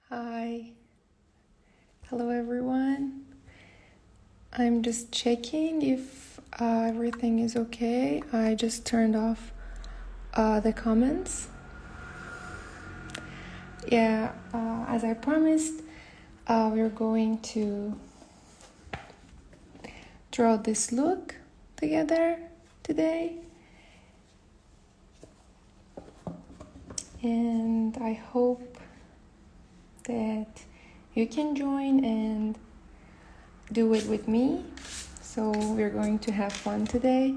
Hi, hello everyone. I'm just checking if everything is okay. I just turned off the comments. Yeah, as I promised, we're going to draw this look together today. And I hope that you can join and do it with me. So we're going to have fun today.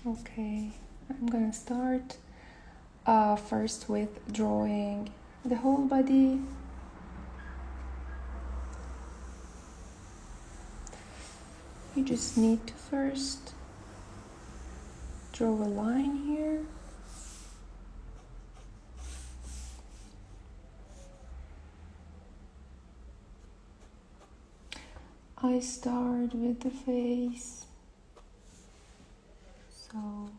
Okay, I'm gonna start first with drawing the whole body. You just need to first draw a line here. I start with the face. So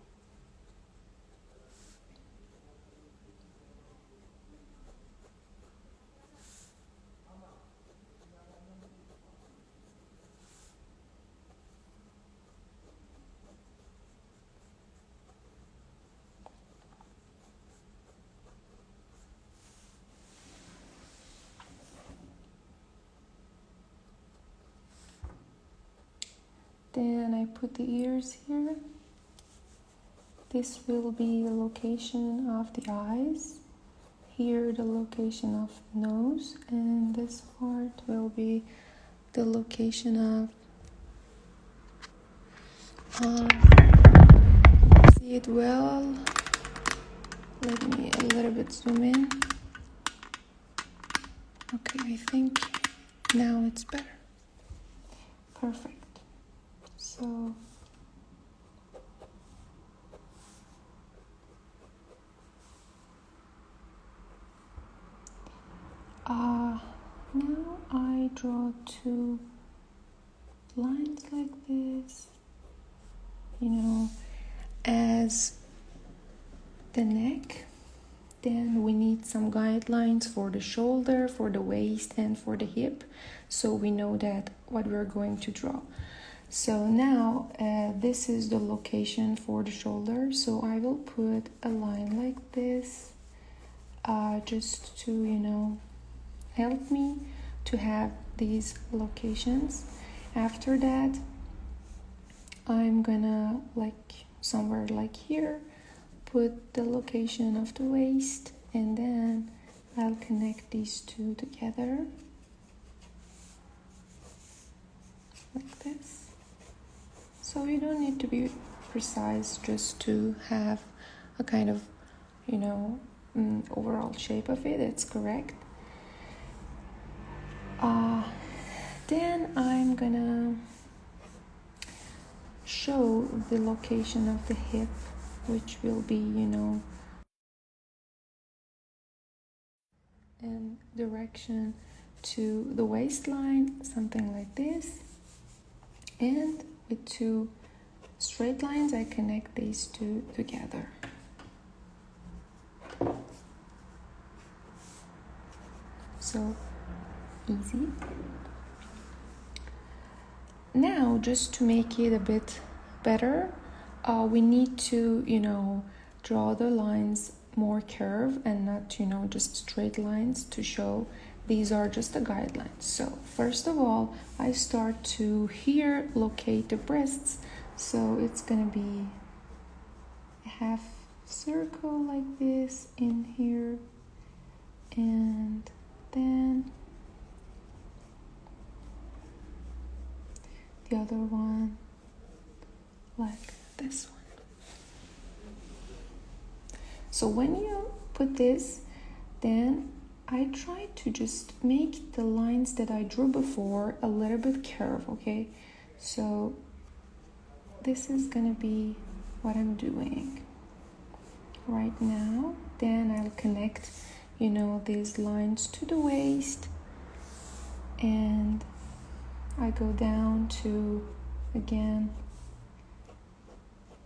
then I put the ears here. This will be the location of the eyes. Here the location of the nose, and this part will be the location of see it well. Let me a little bit zoom in. Okay, I think now it's better. Perfect. So now I draw two lines like this, as the neck. Then we need some guidelines for the shoulder, for the waist, and for the hip, so we know that what we're going to draw. So now this is the location for the shoulder, so I will put a line like this just to help me to have these locations. After that, I'm gonna somewhere like here put the location of the waist, and then I'll connect these two together like this. So you don't need to be precise, just to have a kind of overall shape of it. It's correct. Then I'm gonna show the location of the hip, which will be in direction to the waistline, something like this. And with two straight lines I connect these two together. So easy. Now, just to make it a bit better, we need to draw the lines more curved and not just straight lines, to show these are just the guidelines. So first of all, I start to here locate the breasts, so it's gonna be a half circle like this in here, and then the other one like this one. So when you put this, then I try to just make the lines that I drew before a little bit curved, okay? So this is gonna be what I'm doing right now. Then I'll connect these lines to the waist, and I go down to, again,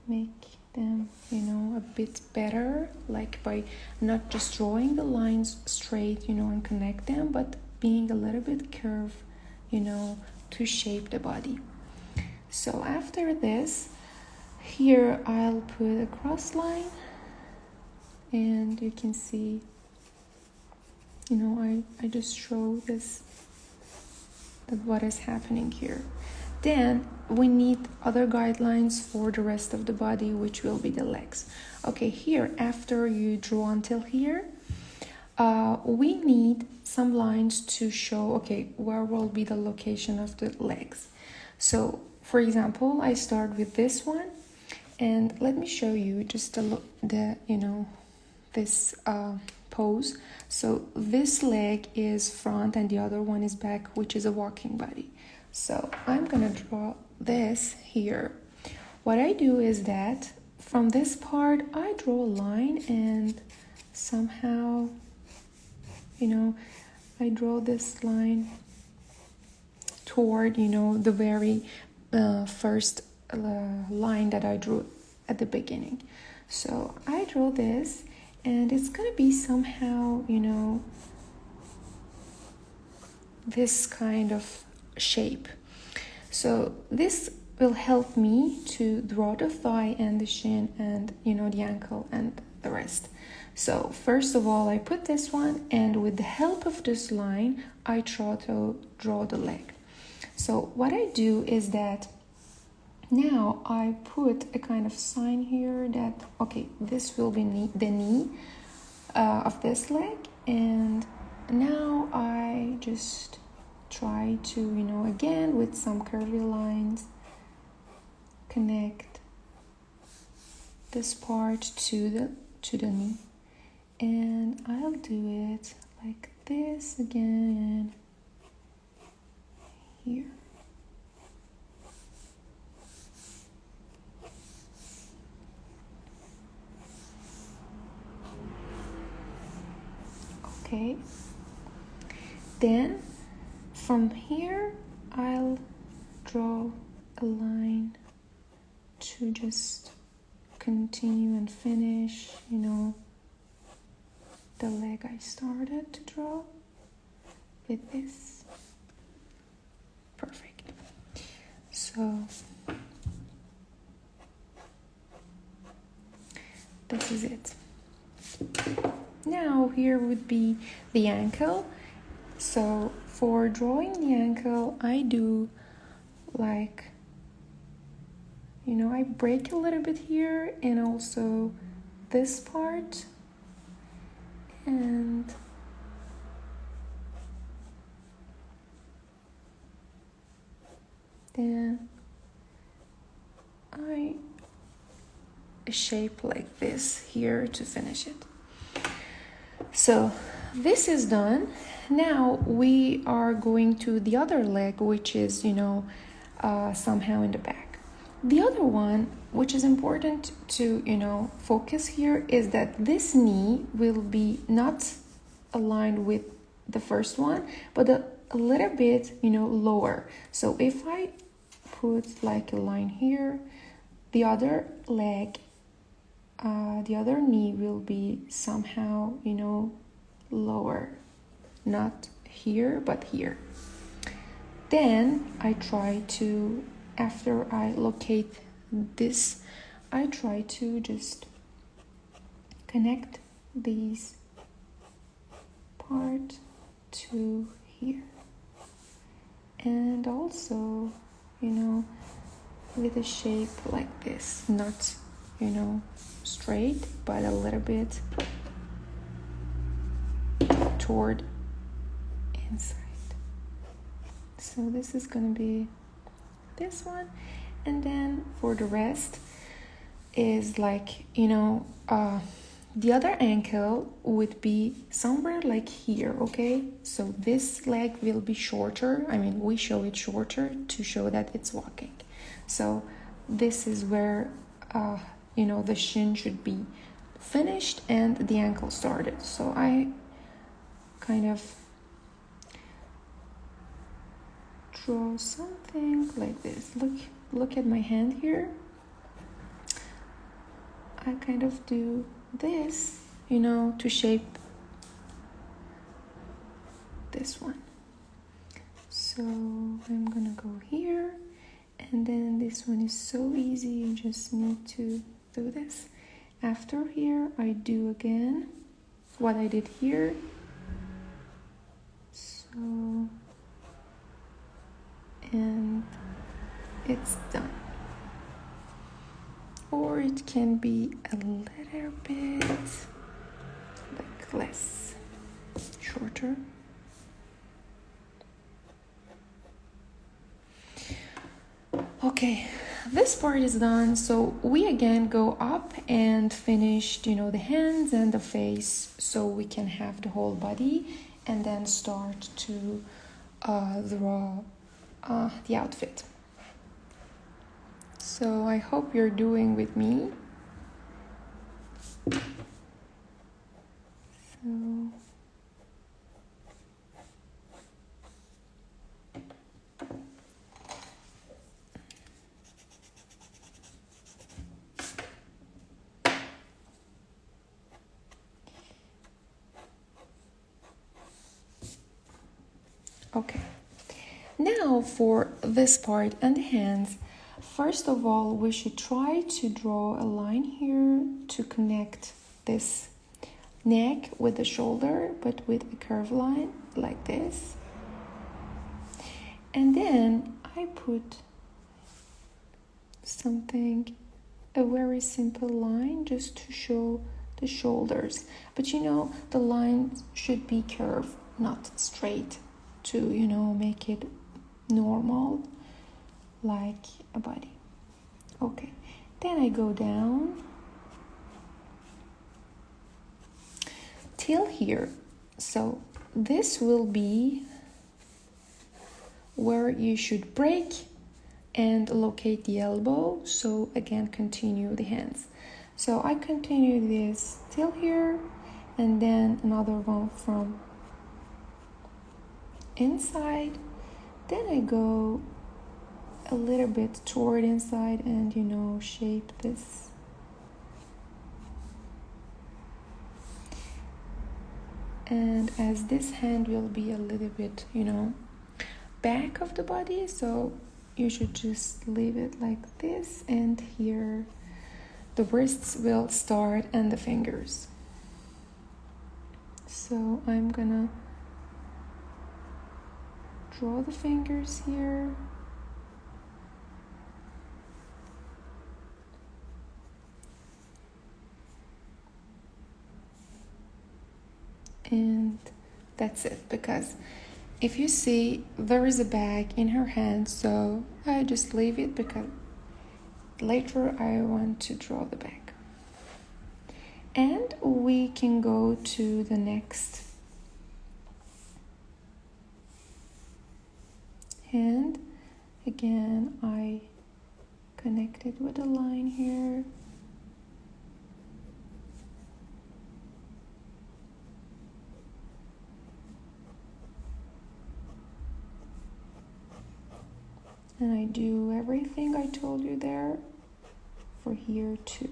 make them, you know, a bit better, like by not just drawing the lines straight, you know, and connect them, but being a little bit curved, you know, to shape the body. So after this, here I'll put a cross line, and you can see, you know, I just show this, that what is happening here. Then we need other guidelines for the rest of the body, which will be the legs. Okay, here, after you draw until here, we need some lines to show, okay, where will be the location of the legs. So, for example, I start with this one, and let me show you just the you know, this pose. So this leg is front and the other one is back, which is a walking body. So I'm gonna draw this here. What I do is that from this part I draw a line, and somehow, you know, I draw this line toward, you know, the very first line that I drew at the beginning. So I draw this, and it's gonna be somehow, you know, this kind of shape. So this will help me to draw the thigh and the shin and, you know, the ankle and the rest. So first of all, I put this one, and with the help of this line, I try to draw the leg. So what I do is that now I put a kind of sign here that, okay, this will be the knee of this leg, and now I just try to, you know, again with some curvy lines, connect this part to the knee, and I'll do it like this again here. Okay, then from here I'll draw a line to just continue and finish, you know, the leg I started to draw with this. Perfect. So this is it. Now here would be the ankle. So for drawing the ankle, I do like, you know, I break a little bit here, and also this part, and then I shape like this here to finish it. So this is done. Now we are going to the other leg, which is, you know, somehow in the back. The other one, which is important to, you know, focus here, is that this knee will be not aligned with the first one, but a little bit, you know, lower. So if I put like a line here, the other leg, the other knee will be somehow, you know, lower, not here but here. Then I try to, after I locate this, I try to just connect these part to here, and also, you know, with a shape like this, not, you know, straight, but a little bit toward inside. So this is gonna be this one, and then for the rest is like, you know, the other ankle would be somewhere like here, okay? So this leg will be shorter. I mean, we show it shorter to show that it's walking. So this is where, you know, the shin should be finished and the ankle started. So I kind of draw something like this. Look at my hand here. I kind of do this, you know, to shape this one. So I'm gonna go here, and then this one is so easy, you just need to do this. After here, I do again what I did here. So, and it's done. Or it can be a little bit like less, shorter. Okay, this part is done. So we again go up and finished, you know, the hands and the face, so we can have the whole body, and then start to draw the outfit. So I hope you're doing with me. So okay, now for this part and the hands. First of all, we should try to draw a line here to connect this neck with the shoulder, but with a curved line like this. And then I put something, a very simple line just to show the shoulders. But you know, the line should be curved, not straight, to, you know, make it normal like a body. Okay, then I go down till here. So this will be where you should break and locate the elbow. So again, continue the hands. So I continue this till here, and then another one from inside. Then I go a little bit toward inside and, you know, shape this. And as this hand will be a little bit, you know, back of the body, so you should just leave it like this, and here the wrists will start and the fingers. So I'm gonna draw the fingers here. And that's it, because if you see, there is a bag in her hand, so I just leave it because later I want to draw the bag. And we can go to the next hand. Again, I connect it with a line here. And I do everything I told you there for here too.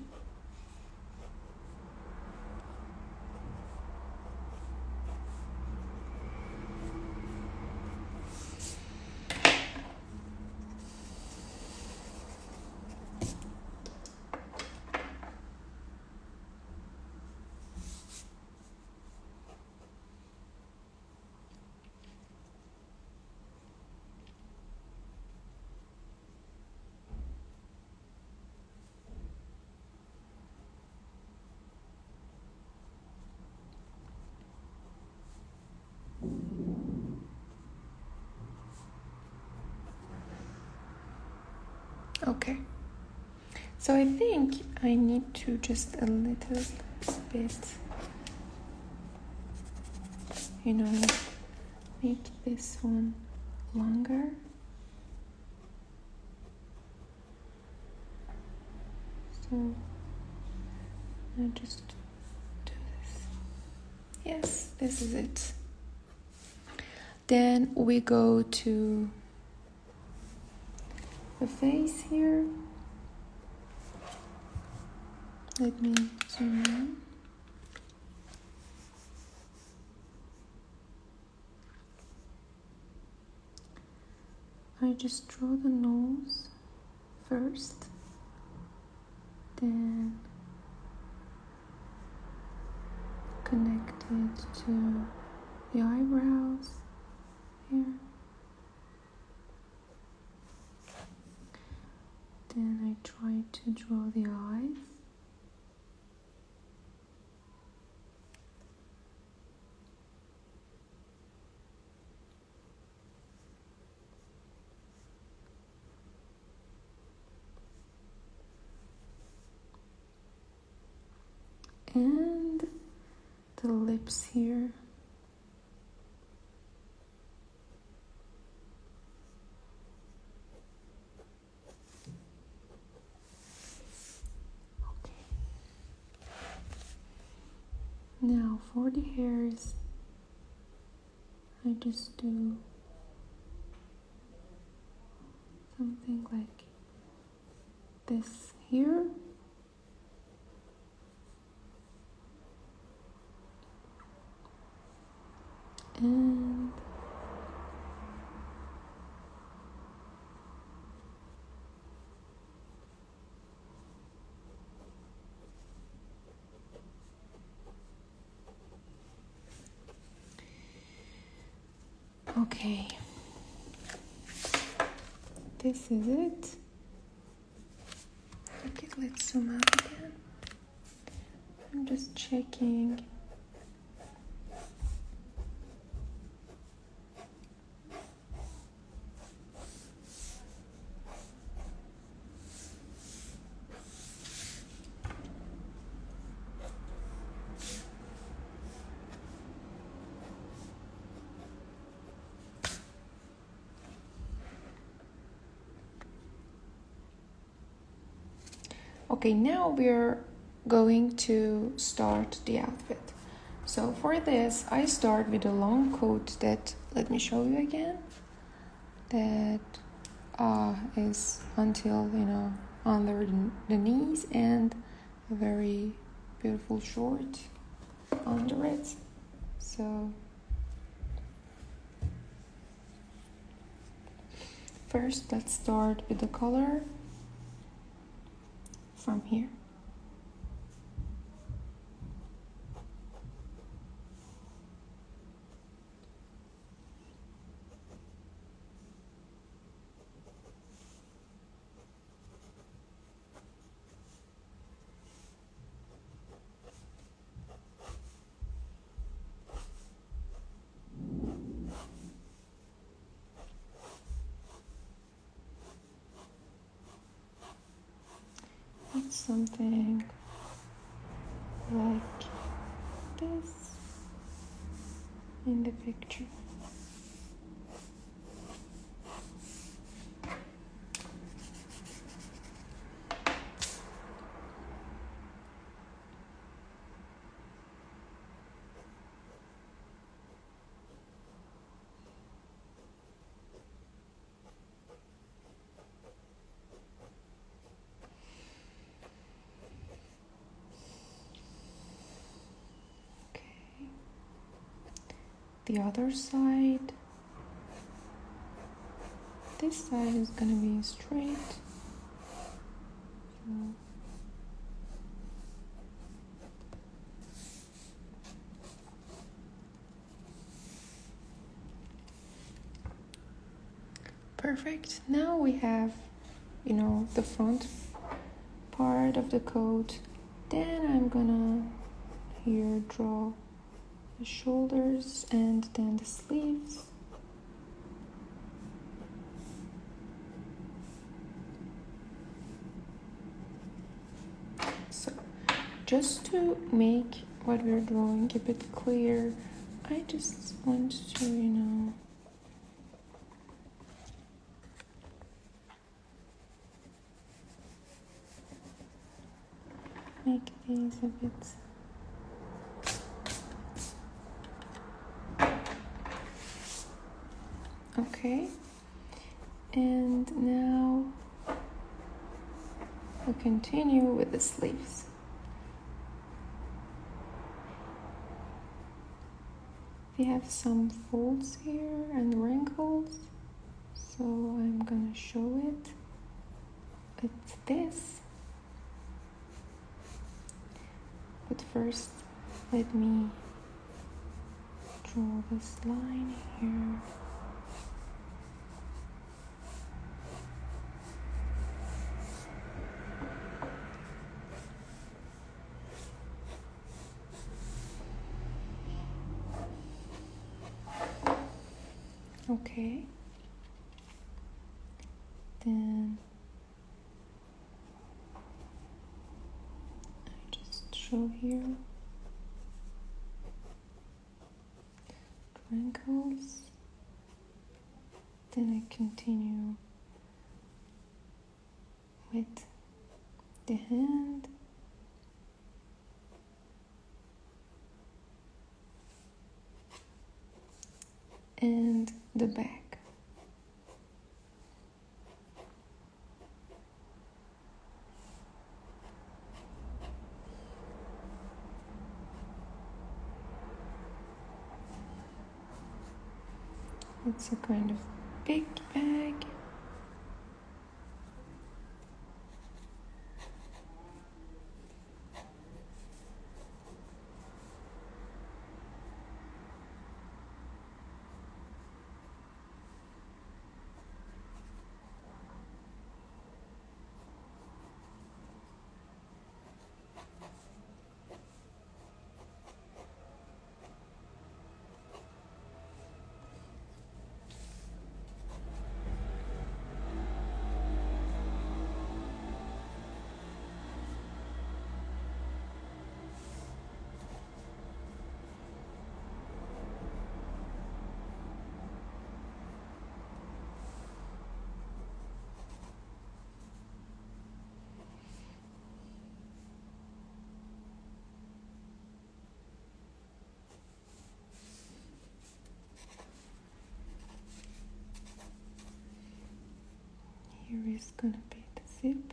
Okay, so I think I need to just a little bit, you know, make this one longer. So I just do this. Yes, this is it. Then we go to the face here. Let me zoom in. I just draw the nose first, then connect it to the eyebrows here. Then I try to draw the eyes. And the lips here. Okay. Now for the hairs, I just do something like this here. And okay, this is it. Okay, let's zoom out again. I'm just checking. Okay, now we're going to start the outfit. So for this, I start with a long coat that, let me show you again, that is until, under the knees, and a very beautiful short under it. So first, let's start with the color from here. It's something like this in the picture. The other side, this side is gonna be straight. Perfect. Now we have, the front part of the coat. Then I'm gonna here draw the shoulders and then the sleeves. So just to make what we're drawing a bit clear, I just want to, make these a bit okay. And now we continue with the sleeves. we have some folds here and wrinkles, so I'm gonna show it. It's this. But first, let me draw this line here. Okay. Then I just show here wrinkles. Then I continue with the hand. And the back. It's a kind of big bag. Here is gonna be the zip.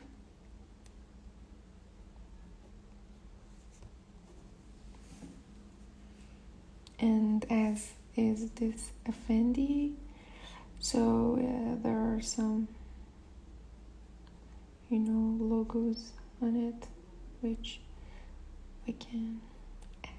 And as is this Effendi, so there are some, logos on it, which we can add.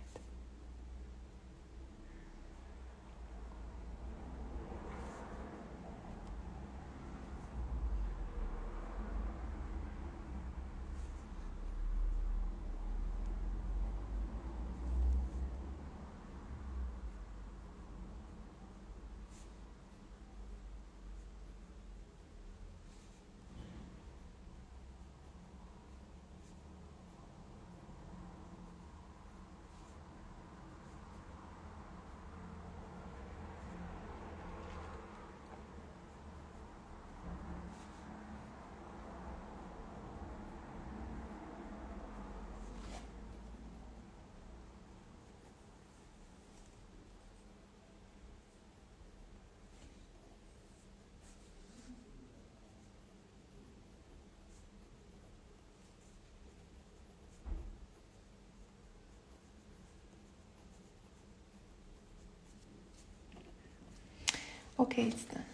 Okay, it's done.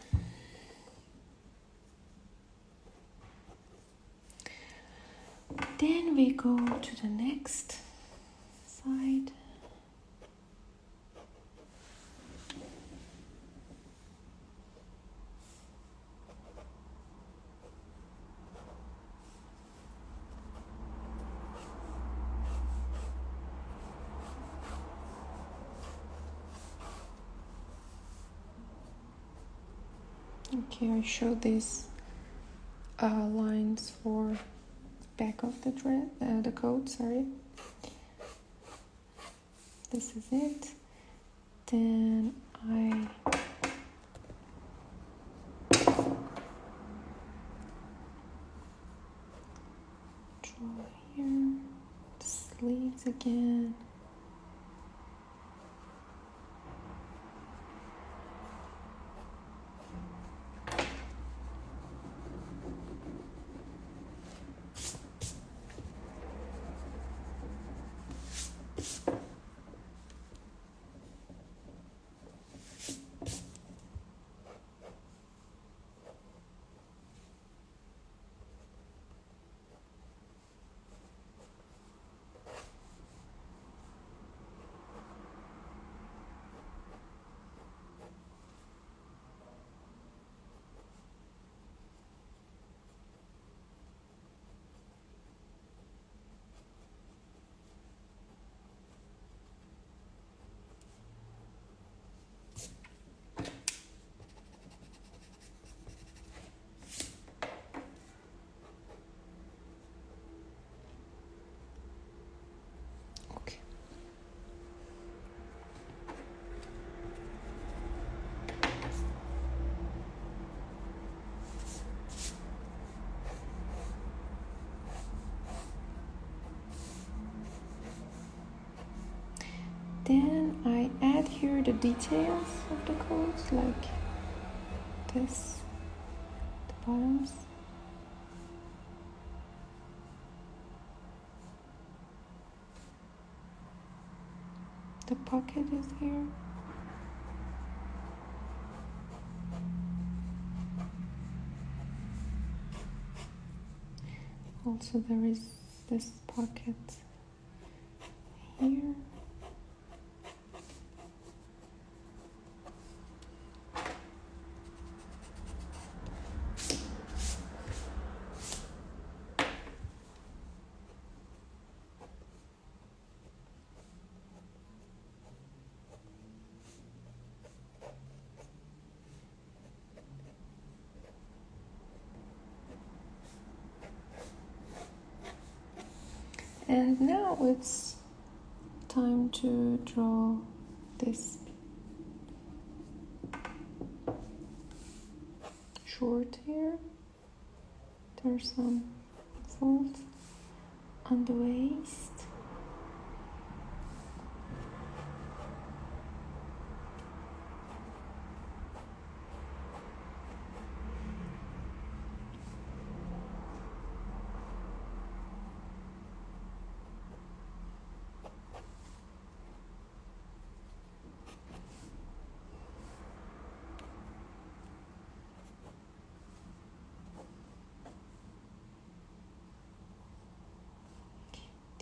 Then we go to the next side. Okay, I show these lines for back of the the coat, sorry. This is it. Then I draw here the sleeves again. Then I add here the details of the clothes, like this, the bottoms. The pocket is here. Also there is this pocket here. And now it's time to draw this short here. There's some folds on the waist.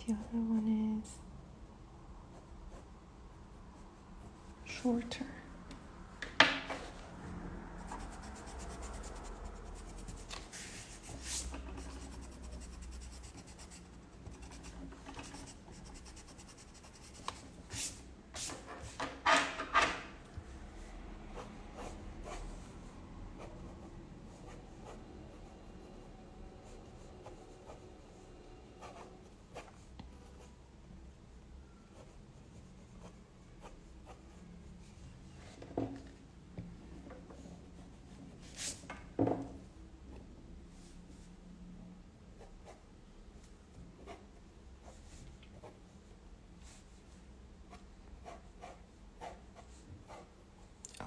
The other one is shorter.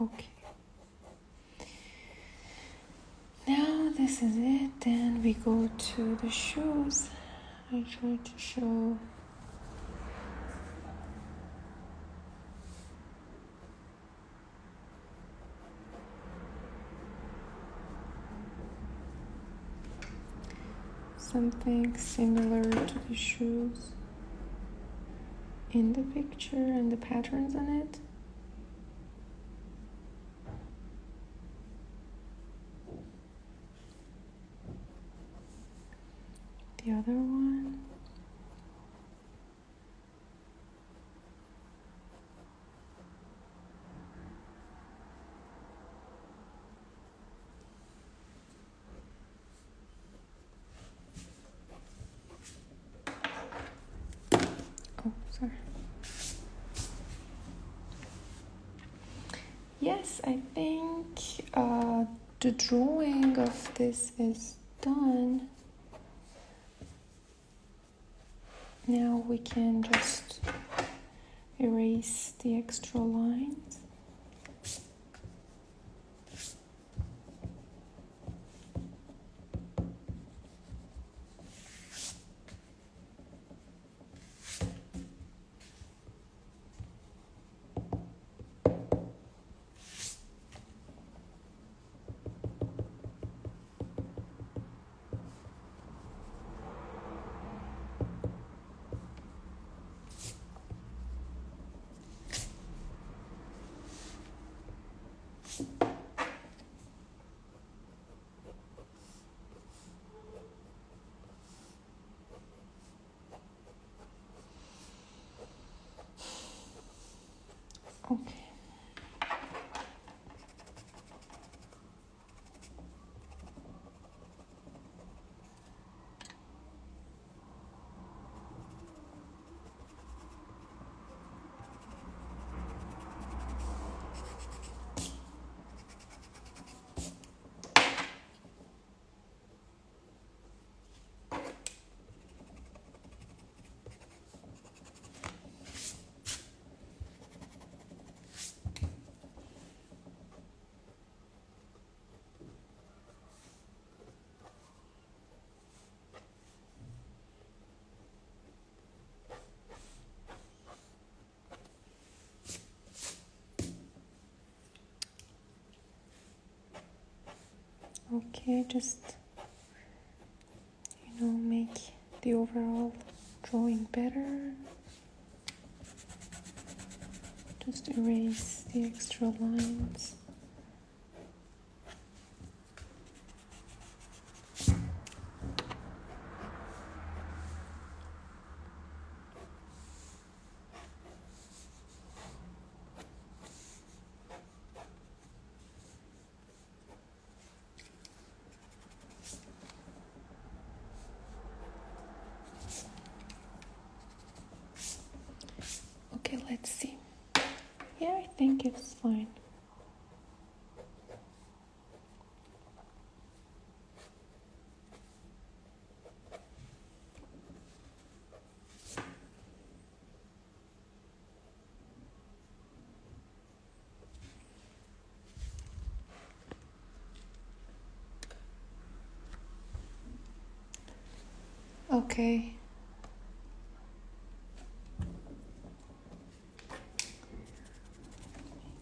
Okay. Now this is it. Then we go to the shoes. I try to show something similar to the shoes in the picture and the patterns on it. The other one. Oh, sorry. Yes, I think the drawing of this is done. Now we can just erase the extra lines. Okay, just, make the overall drawing better. Just erase the extra lines. Okay, let's see. Yeah, I think it's fine. Okay.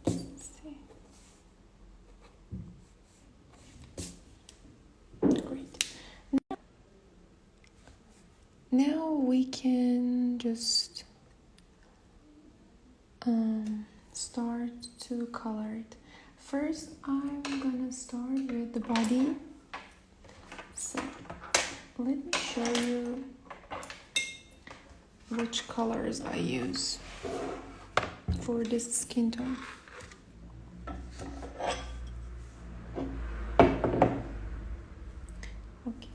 Let's see. Great. Now we can just start to color it. First, I'm gonna start with the body. So let me show you which colors I use for this skin tone. Okay.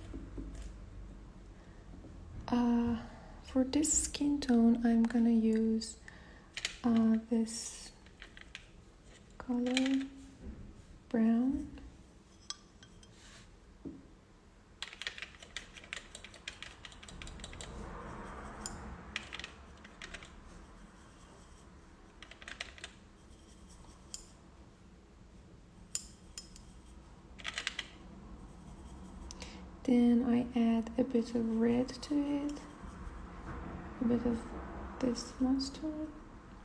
For this skin tone, I'm gonna use this color, brown. Then I add a bit of red to it, a bit of this mustard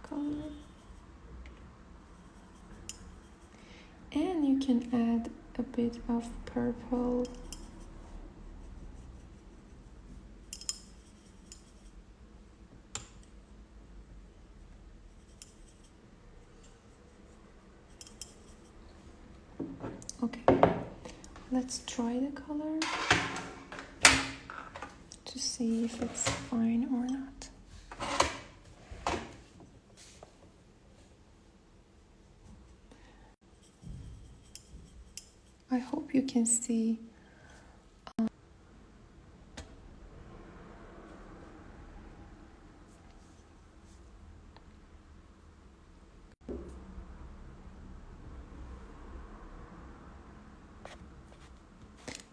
color, and you can add a bit of purple. Okay, let's try the color to see if it's fine or not. I hope you can see.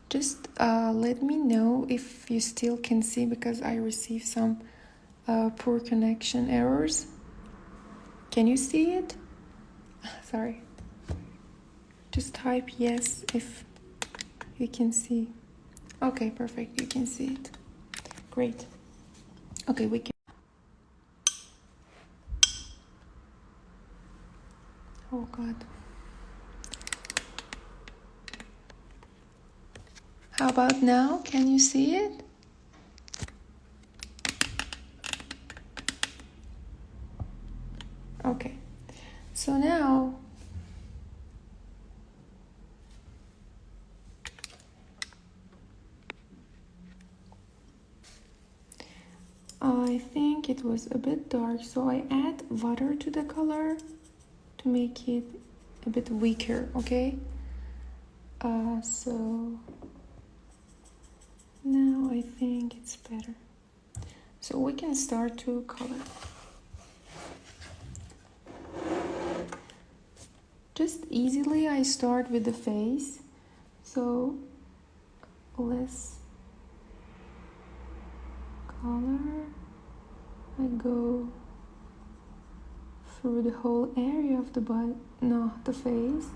Just let me know if you still can see, because I received some poor connection errors. Can you see it? Sorry. Just type yes if you can see. Okay, perfect. You can see it. Great. Okay, we can. Oh God. How about now? Can you see it? Okay. So now I think it was a bit dark, so I add water to the color to make it a bit weaker, okay? So now I think it's better. So we can start to color. Just easily I start with the face, so less color. I go through the whole area of the body, not the face,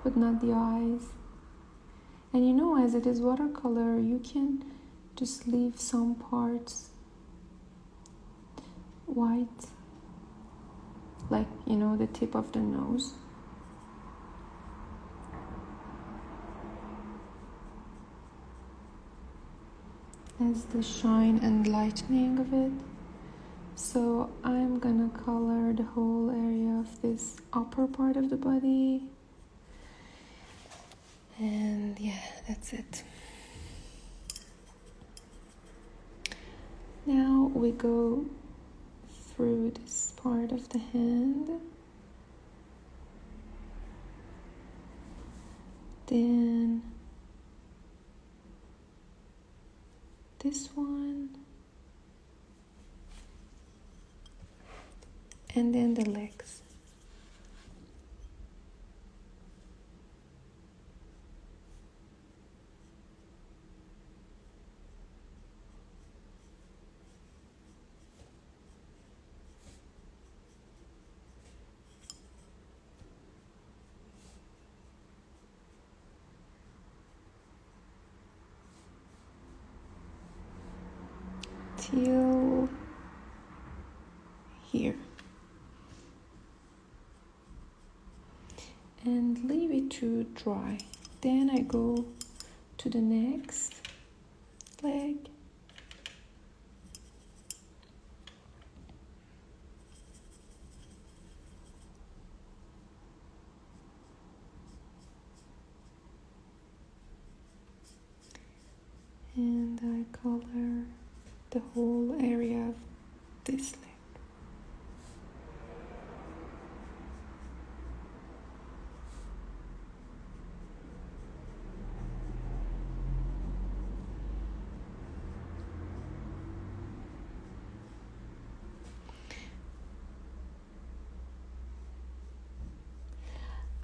but not the eyes. And as it is watercolor, you can just leave some parts white, like the tip of the nose. as the shine and lightening of it. So I'm gonna color the whole area of this upper part of the body. And yeah, that's it. Now we go through this part of the hand. Then this one. And then the legs. Till here. And leave it to dry. Then I go to the next leg. And I color the whole area of this leg.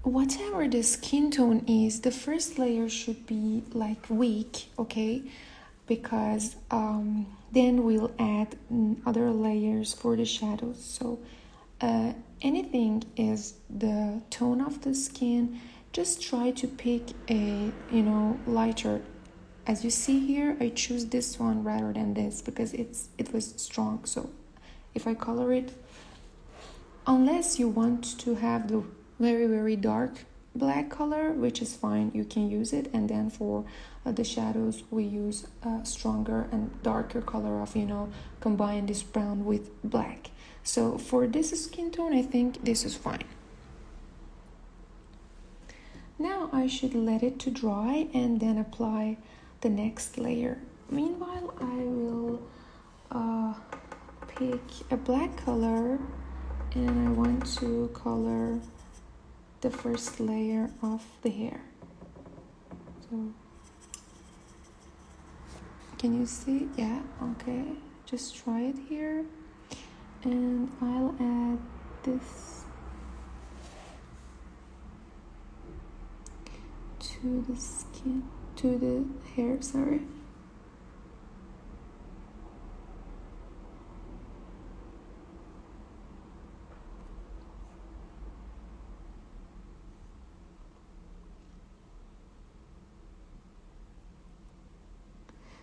Whatever the skin tone is, the first layer should be like weak, okay? Because then we'll add other layers for the shadows. So anything is the tone of the skin, just try to pick a lighter. As you see here, I choose this one rather than this because it was strong. So if I color it, unless you want to have the very dark black color, which is fine, you can use it. And then for the shadows we use a stronger and darker color of combine this brown with black. So for this skin tone, I think this is fine. Now I should let it to dry and then apply the next layer. Meanwhile, I will pick a black color and I want to color the first layer of the hair. So can you see? Yeah, okay. Just try it here. And I'll add this to the skin, to the hair, sorry.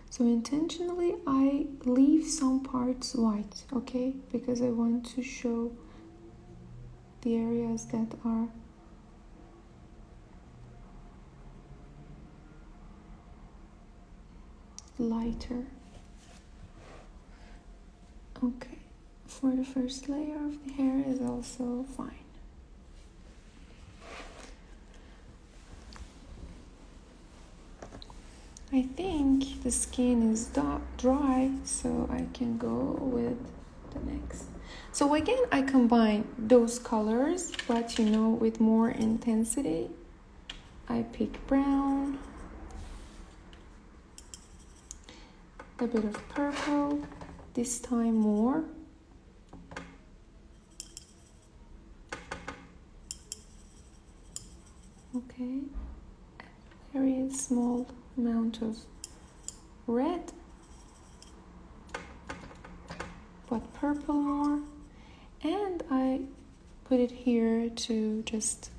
So intentionally I leave some parts white, okay? Because I want to show the areas that are lighter. Okay, for the first layer of the hair is also fine. I think the skin is dry, so I can go with the next. So again, I combine those colors, but with more intensity. I pick brown, a bit of purple, this time more. Okay, very small amount of red, but purple more, and I put it here to just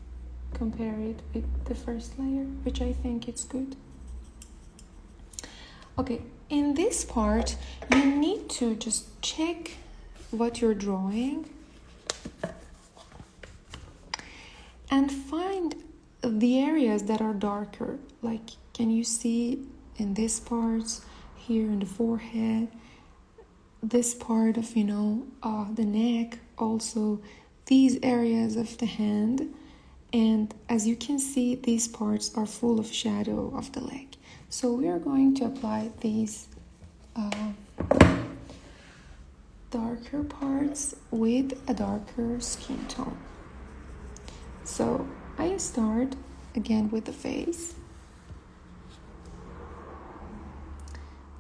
compare it with the first layer, which I think it's good. Okay, in this part you need to just check what you're drawing and find the areas that are darker. Like, can you see in this part here in the forehead, this part of, the neck, also these areas of the hand. And as you can see, these parts are full of shadow of the leg. So we are going to apply these darker parts with a darker skin tone. So I start again with the face.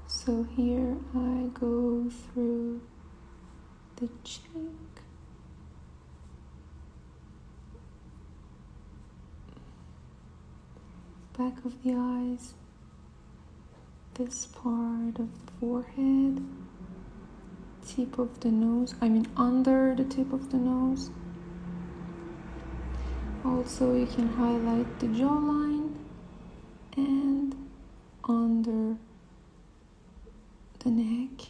So here I go through the cheek, back of the eyes, this part of the forehead, tip of the nose, under the tip of the nose. Also, you can highlight the jawline and under the neck.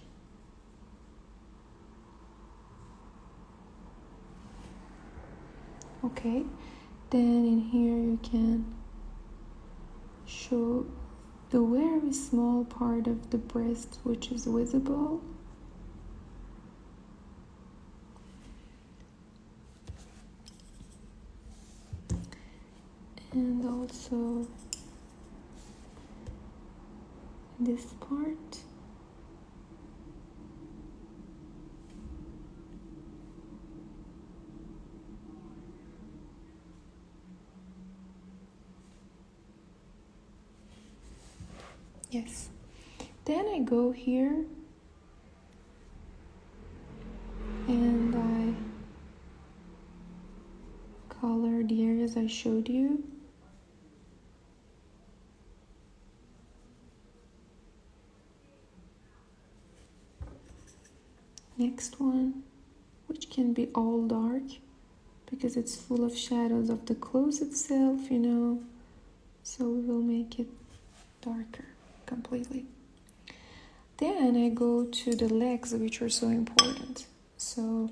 Okay, then in here you can show the very small part of the breast which is visible. And also this part. Yes. Then I go here and I color the areas I showed you. Next one, which can be all dark because it's full of shadows of the clothes itself, so we will make it darker completely. Then I go to the legs, which are so important. So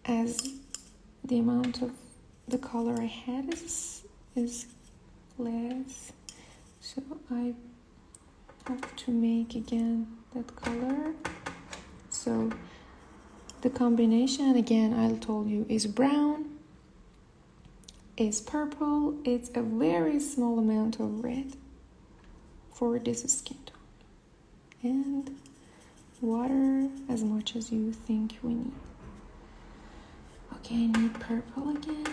as the amount of the color I have is less, so I have to make again that color. So the combination, again, I told you, is brown, is purple, it's a very small amount of red for this skin tone, and water as much as you think we need. Okay, I need purple again.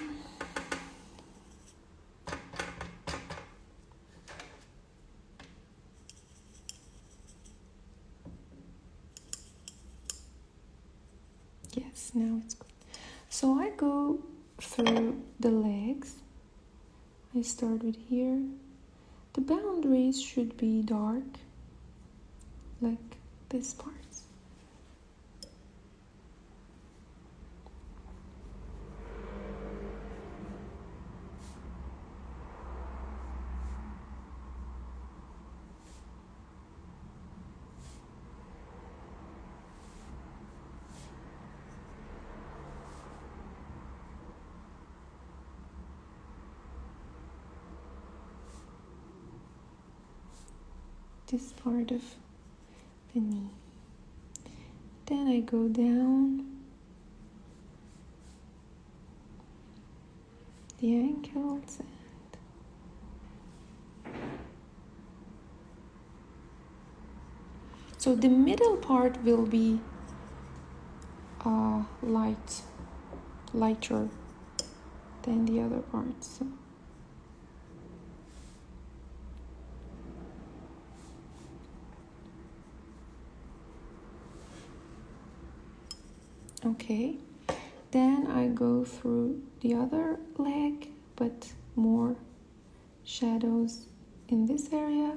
Yes, now it's good. So I go through the legs. I start with here. The boundaries should be dark, like this part. This part of the knee. Then I go down the ankles so the middle part will be lighter than the other parts. So. Okay, then I go through the other leg, but more shadows in this area.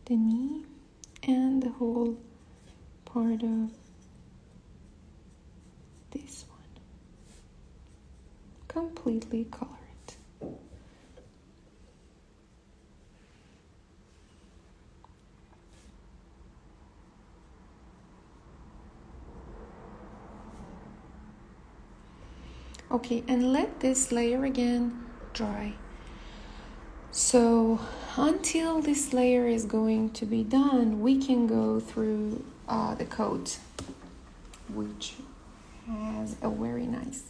The knee and the whole part of this one. Completely color it. Okay, and let this layer again dry. So until this layer is going to be done, we can go through the coat, which has a very nice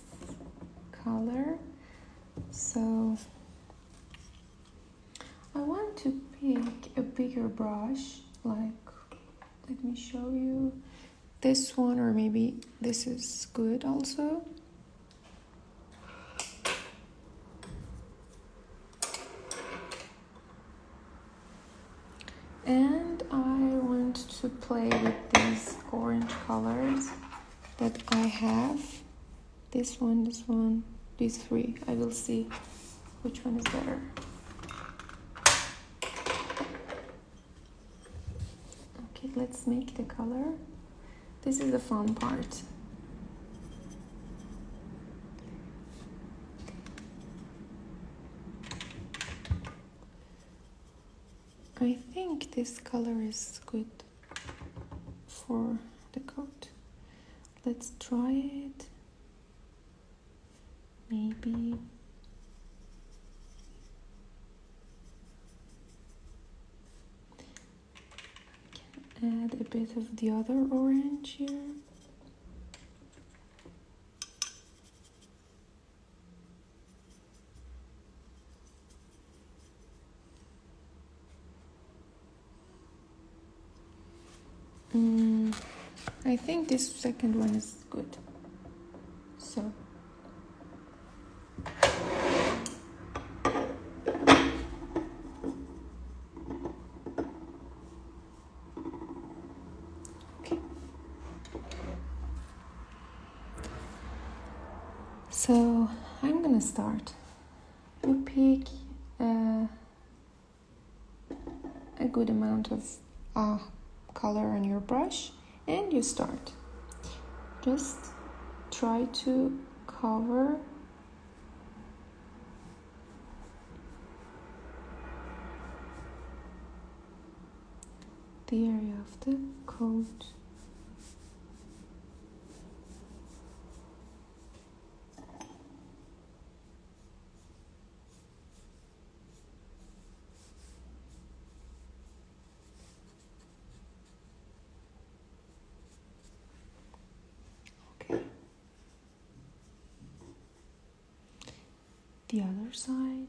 color. So I want to pick a bigger brush, like, let me show you this one, or maybe this is good also. And I want to play with these orange colors that I have. This one, these three. I will see which one is better. Okay, let's make the color. This is the fun part. I think this color is good for the coat. Let's try it. Maybe add a bit of the other orange here. I think this second one is good. So okay. So I'm gonna start. You pick a good amount of color on your brush and you start. Just try to cover the area of the coat. Okay. The other side.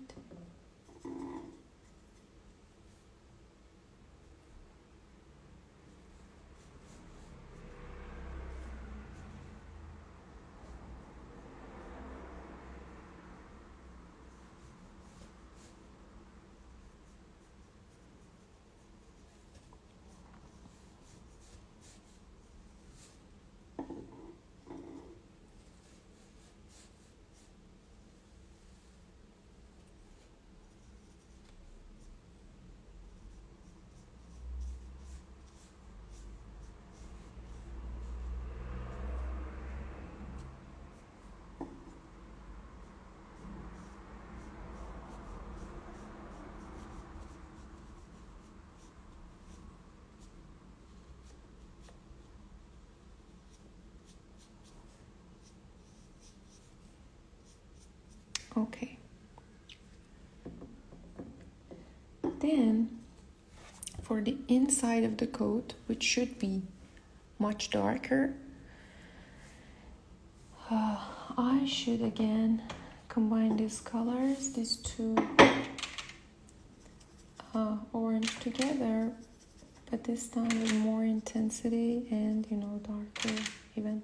Okay. Then for the inside of the coat, which should be much darker, I should again combine these colors, these two orange together, but this time with more intensity and, darker even.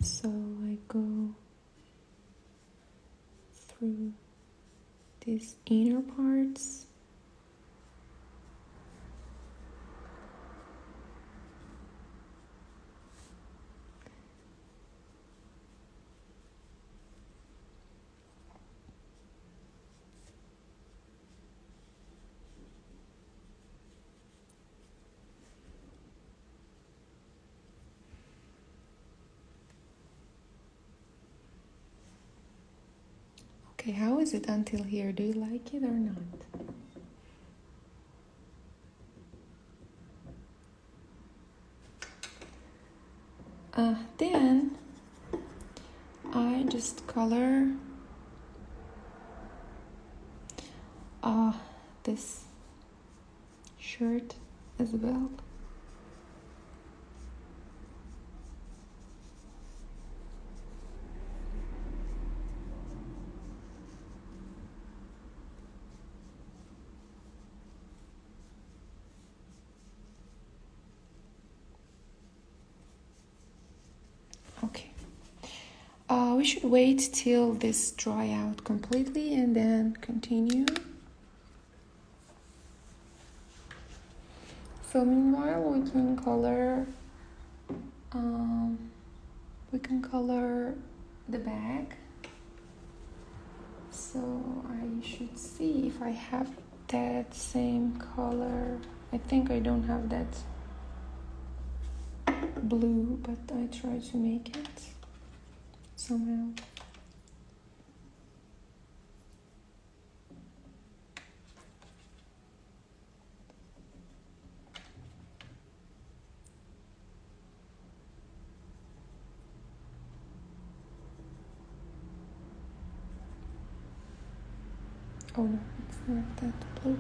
So I go through these inner parts. Okay, how is it until here? Do you like it or not? Then I just color this shirt as well. Okay. We should wait till this dry out completely and then continue. So meanwhile, we can color the bag. So I should see if I have that same color. I think I don't have that blue, but I try to make it somehow. Oh no, it's not that blue.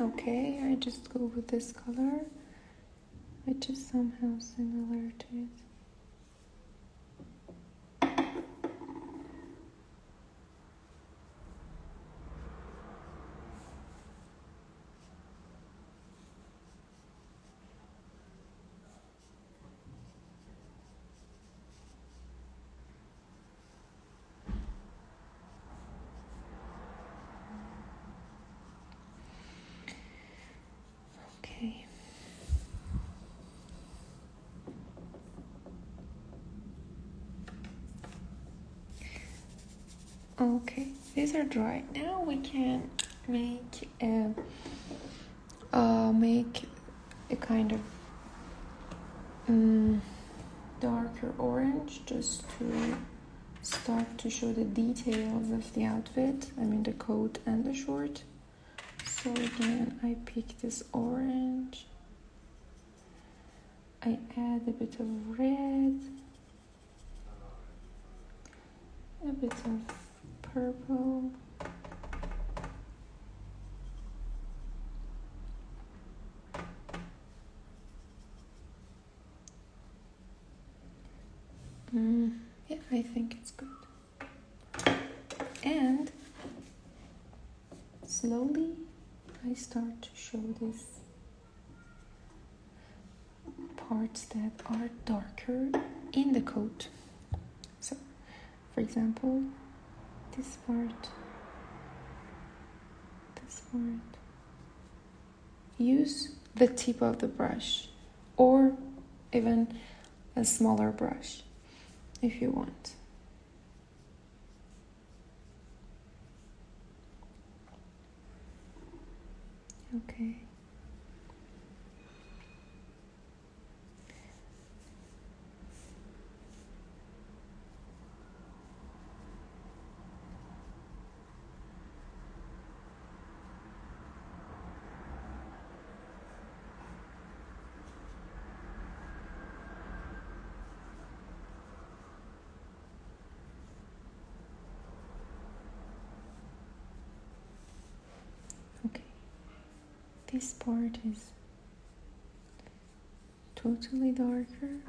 Okay, I just go with this color, which is somehow similar to it. Okay. Okay, these are dry. Now we can make a kind of darker orange just to start to show the details of the outfit. I mean the coat and the short. So again, I pick this orange. I add a bit of red, a bit of purple, yeah, I think it's good. And slowly I start to show these parts that are darker in the coat. So, for example, this part. Use the tip of the brush or even a smaller brush if you want. Okay. Okay. This part is totally darker.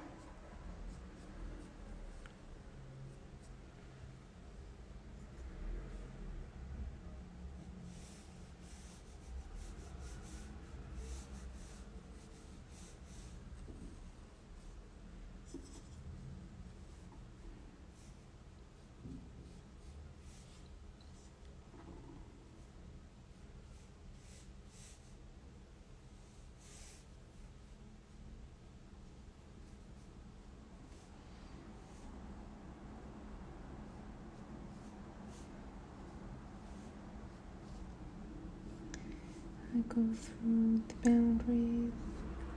go through the boundaries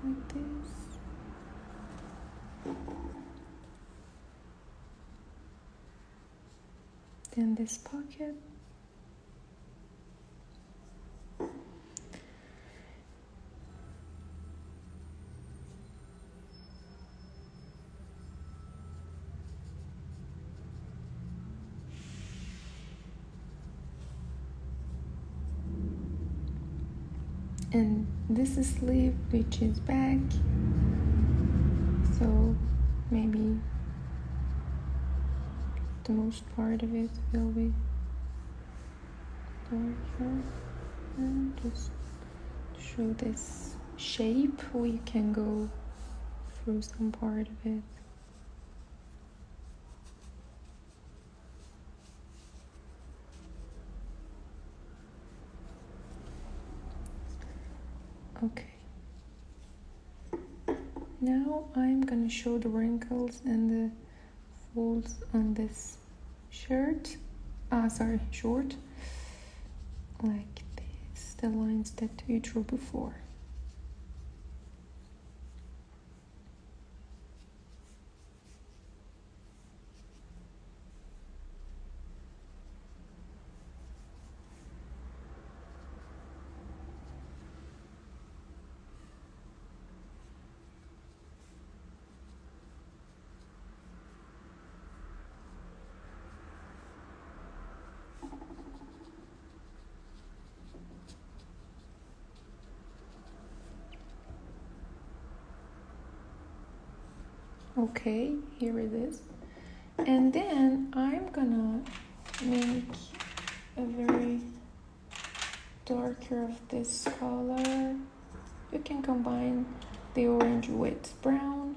like this. Then this pocket. And this is sleeve, which is back, so maybe the most part of it will be darker. And just to show this shape, we can go through some part of it. Okay. Now I'm gonna show the wrinkles and the folds on this short, like this, the lines that we drew before. Okay, here it is. And then I'm gonna make a very darker of this color. You can combine the orange with brown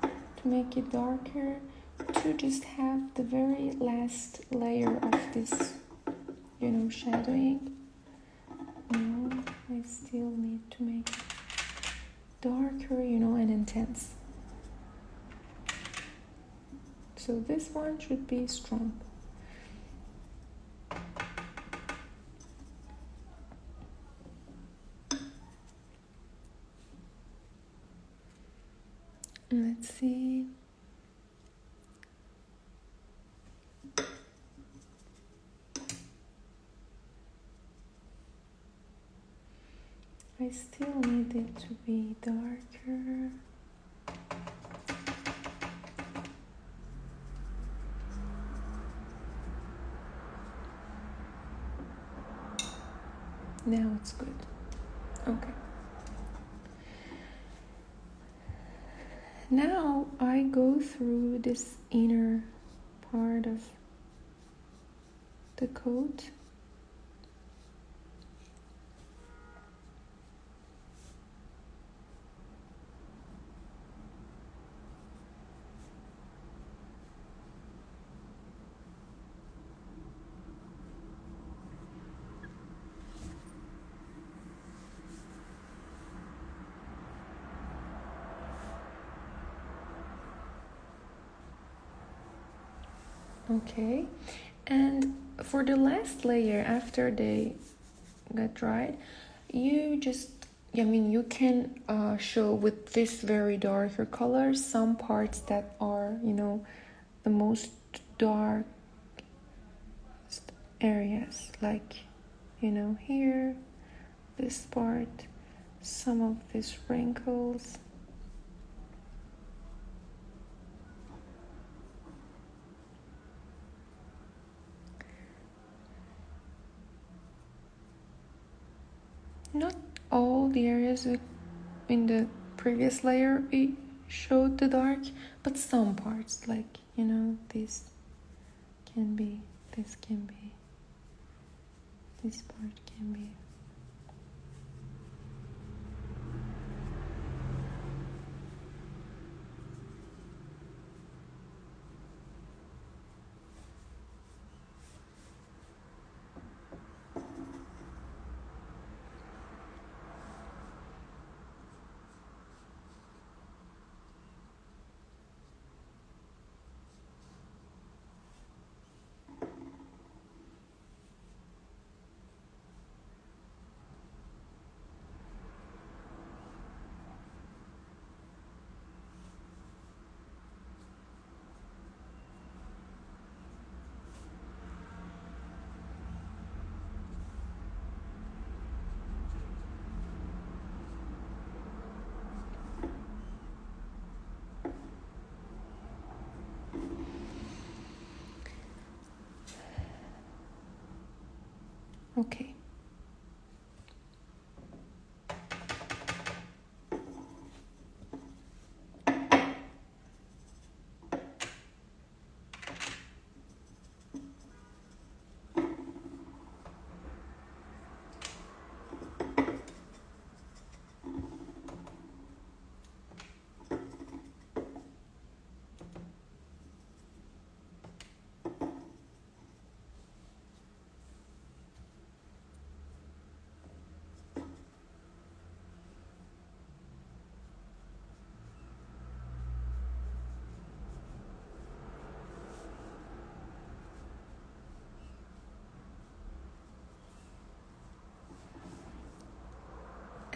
to make it darker, to just have the very last layer of this, shadowing. Now I still need to make it darker, and intense. So this one should be strong. Let's see. I still need it to be darker. Now it's good. Okay. Now I go through this inner part of the coat. Okay, and for the last layer after they got dried, you can show with this very darker color some parts that are, the most dark areas, like, here, this part, some of these wrinkles. Not all the areas in the previous layer we showed the dark, but some parts, like, this can be, this part can be. Okay.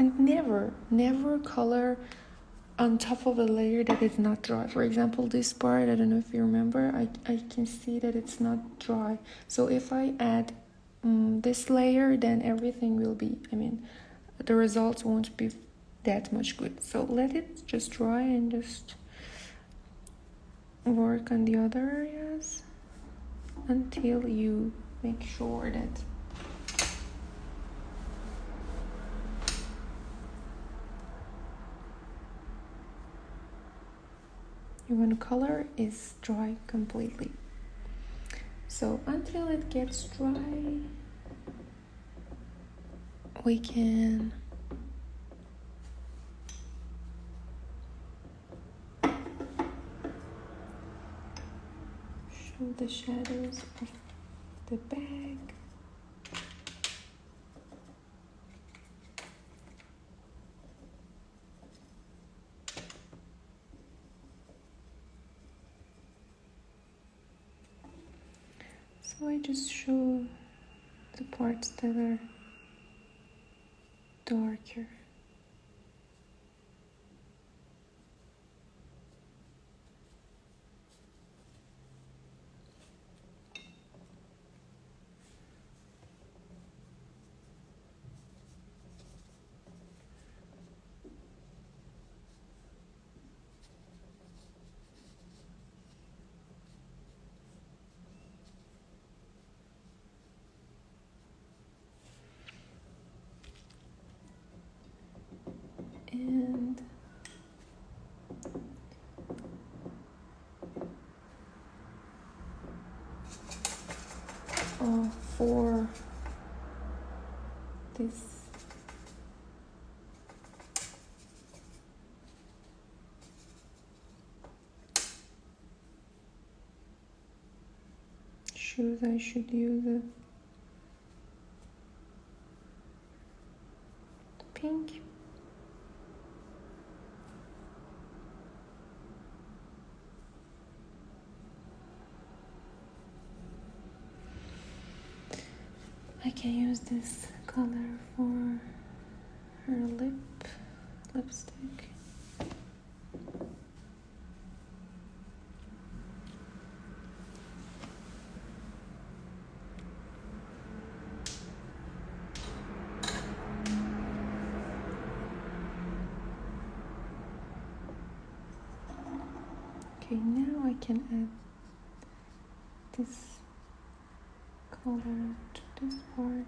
And never color on top of a layer that is not dry. For example, this part, I don't know if you remember, I can see that it's not dry. So if I add this layer, then everything will be, the results won't be that much good. So let it just dry and just work on the other areas until you make sure that your color is dry completely. So until it gets dry, we can show the shadows of the bag. So I just show the parts that are darker. And for this shoes, I should use a pink. I can use this color for her lipstick. Okay, now I can add this color to this part.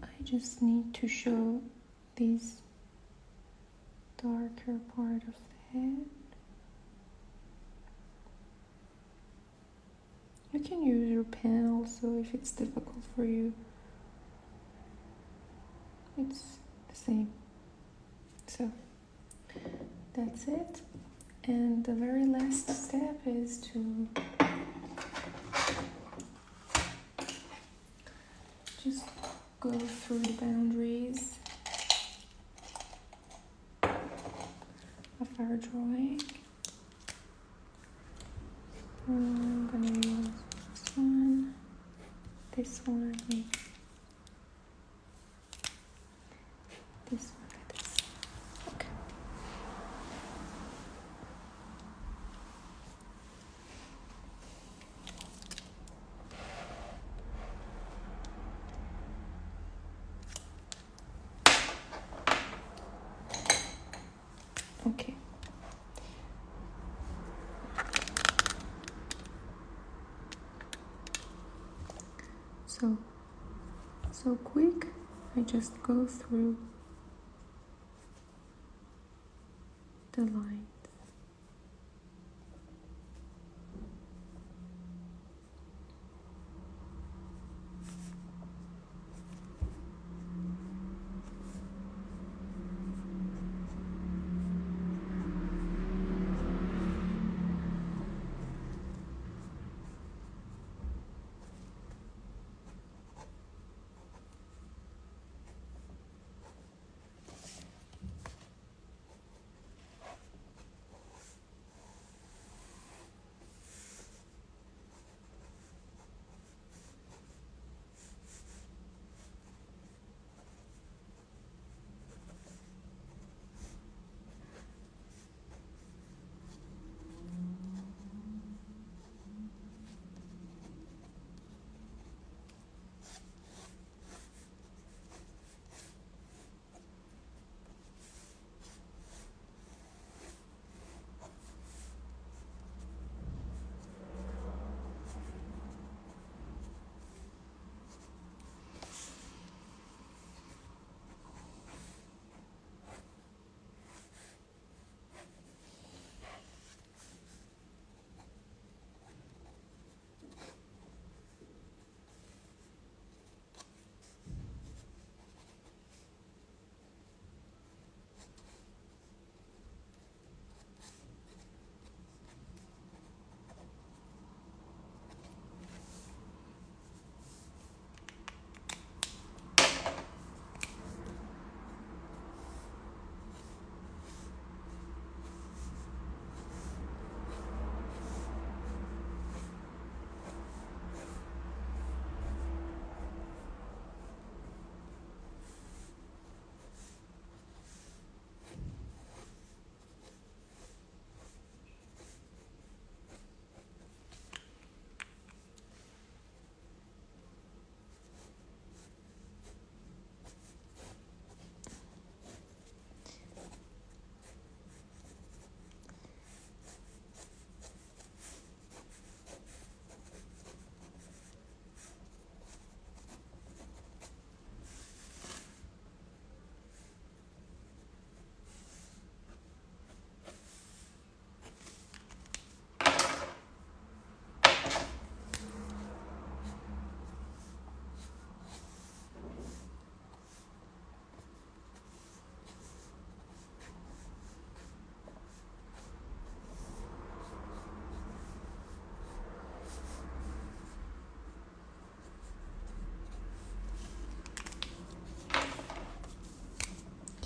I just need to show this darker part of the head. You can use your pen also if it's difficult for you. It's the same. So that's it. And the very last step is to just go through the boundaries of our drawing. I'm gonna use this one, maybe this one, like this. Okay. Okay. So quick, I just go through the lines.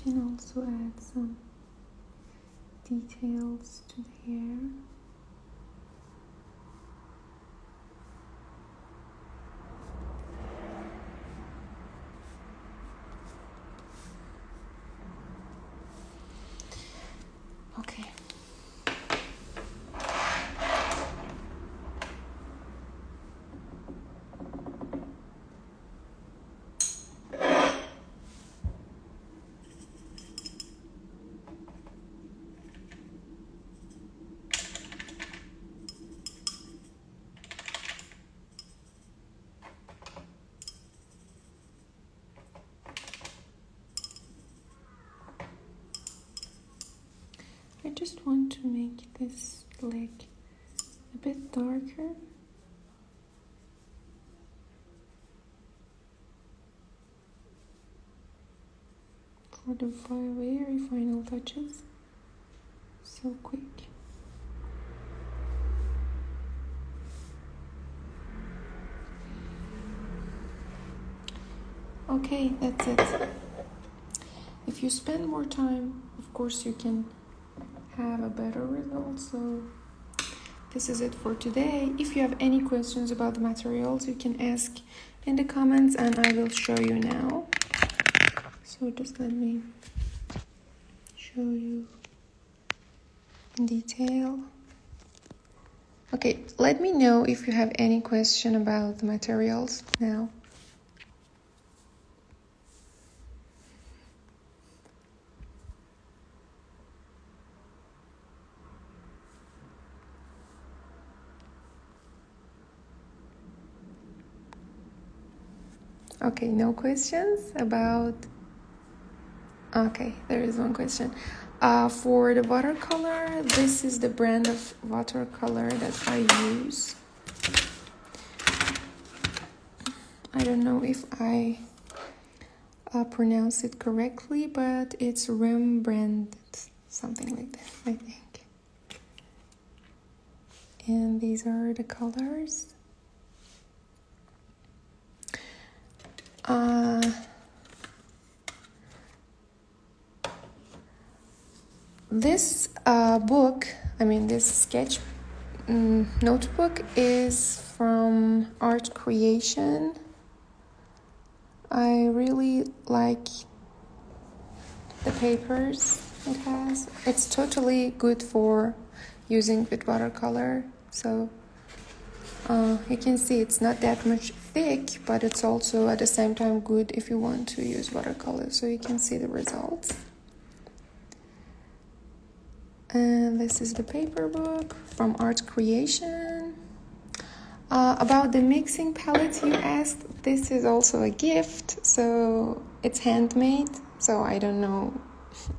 Can also add some details to the hair. Okay. I just want to make this leg a bit darker. For the very final touches. So quick. Okay, that's it. If you spend more time, of course you can have a better result. So this is it for today. If you have any questions about the materials, you can ask in the comments and I will show you now. So just let me show you in detail. Okay, let me know if you have any question about the materials now. Okay, no questions about... Okay, there is one question. For the watercolor, this is the brand of watercolor that I use. I don't know if I pronounce it correctly, but it's Rembrandt, something like that, I think. And these are the colors. This book, this sketch notebook is from Art Creation. I really like the papers it has. It's totally good for using with watercolor. So you can see it's not that much thick, but it's also at the same time good if you want to use watercolor. So you can see the results. And this is the paper book from Art Creation. About the mixing palette you asked, this is also a gift, so it's handmade, so I don't know,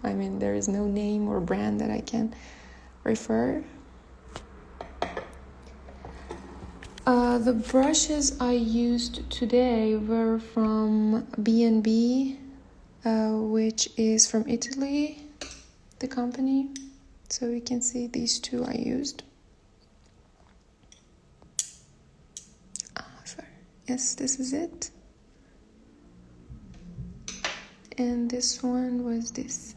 there is no name or brand that I can refer. The brushes I used today were from B&B, which is from Italy, the company. So you can see these two I used. Sorry. Yes, this is it. And this one was this.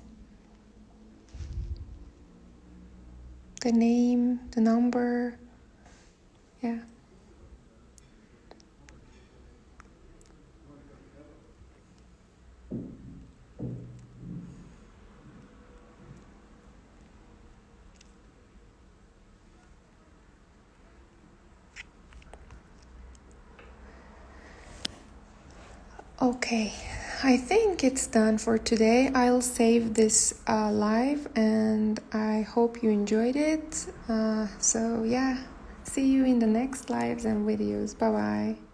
The name, the number, yeah. Okay, I think it's done for today. I'll save this live and I hope you enjoyed it. So yeah, see you in the next lives and videos. Bye bye.